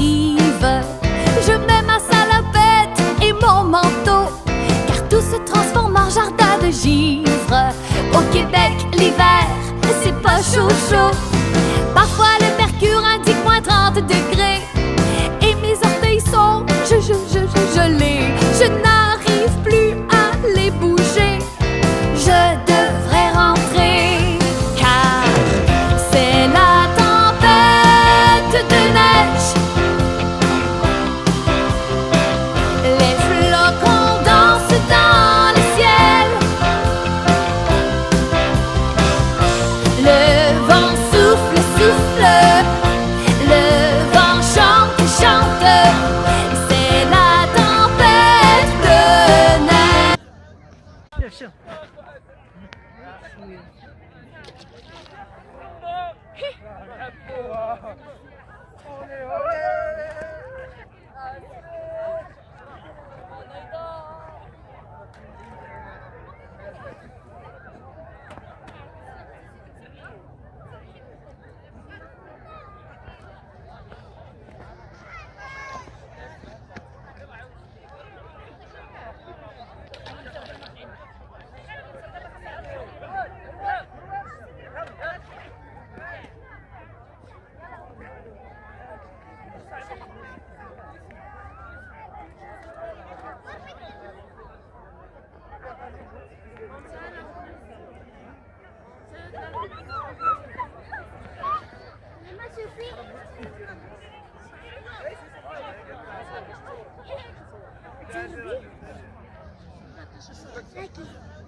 arrive. Je mets ma salopette et mon manteau, car tout se transforme en jardin de givre. Au Québec, l'hiver, c'est pas chaud chaud. Parfois le mercure indique moins 30 degrés, et mes orteils sont gelés. Je n'arrive plus à les bouger. Je devrais rentrer, car c'est la tempête de neige. Les flocons dansent dans le ciel. Le vent souffle, souffle. Le vent chante, chante. C'est la tempête de neige. Bien sûr. Lucky.